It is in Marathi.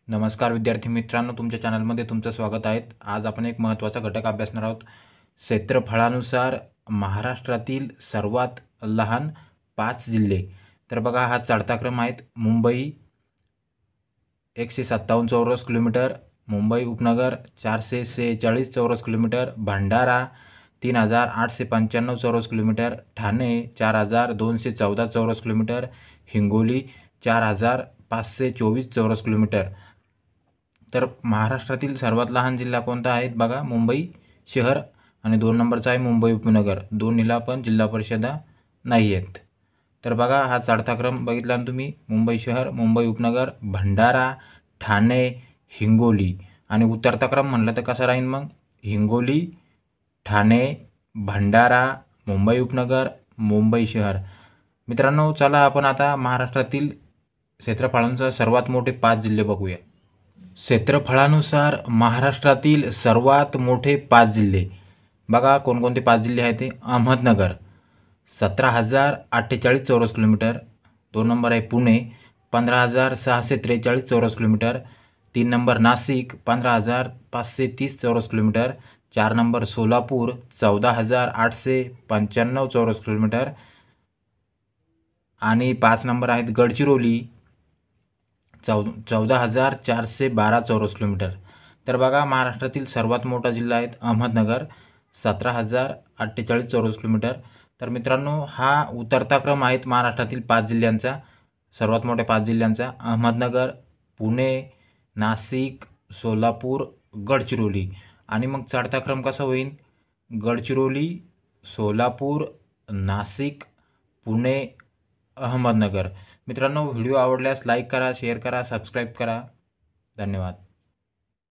नमस्कार विद्यार्थी मित्रांनो, तुमच्या चॅनलमध्ये तुमचं स्वागत आहे। आज आपण एक महत्त्वाचा घटक अभ्यासणार आहोत। क्षेत्रफळानुसार महाराष्ट्रातील सर्वात लहान 5 जिल्हे। तर बघा, हा चढता क्रम आहेत। मुंबई 157 चौरस किलोमीटर, मुंबई उपनगर 446 चौरस किलोमीटर, भंडारा 3895 चौरस किलोमीटर, ठाणे 4214 चौरस किलोमीटर, हिंगोली 4524 चौरस किलोमीटर। तर महाराष्ट्रातील सर्वात लहान जिल्हा कोणता आहे? बघा, मुंबई शहर आणि 2 नंबरचा आहे मुंबई उपनगर। दोन्हीला पण जिल्हा परिषदा नाही आहेत। तर बघा, हा चढता क्रम बघितला ना तुम्ही। मुंबई शहर, मुंबई उपनगर, भंडारा, ठाणे, हिंगोली। आणि उतरता क्रम म्हणलं तर कसा राहील मग? हिंगोली, ठाणे, भंडारा, मुंबई उपनगर, मुंबई शहर। मित्रांनो, चला आपण आता महाराष्ट्रातील क्षेत्रफळानुसार सर्वात मोठे 5 जिल्हे बघूया। क्षेत्रफळानुसार महाराष्ट्रातील सर्वात मोठे 5 जिल्हे बघा, कोणकोणते 5 जिल्हे आहेत ते? अहमदनगर 17048 चौरस किलोमीटर, 2 नंबर आहे पुणे 15643 चौरस किलोमीटर, 3 नंबर नाशिक 15530 चौरस किलोमीटर, 4 नंबर सोलापूर 14895 चौरस किलोमीटर आणि 5 नंबर आहेत गडचिरोली 14412 चौरस किलोमीटर। तर बघा, महाराष्ट्रातील सर्वात मोठा जिल्हा आहे अहमदनगर 17048 चौरस किलोमीटर। तर मित्रांनो, हा उतरता क्रम आहे महाराष्ट्रातील 5 जिल्ह्यांचा, सर्वात मोठ्या 5 जिल्ह्यांचा। अहमदनगर, पुणे, नाशिक, सोलापूर, गडचिरोली। आणि मग चढता क्रम कसा होईल? गडचिरोली, सोलापूर, नाशिक, पुणे, अहमदनगर। मित्रांनो, व्हिडिओ आवडल्यास लाईक करा, शेअर करा, सबस्क्राईब करा। धन्यवाद।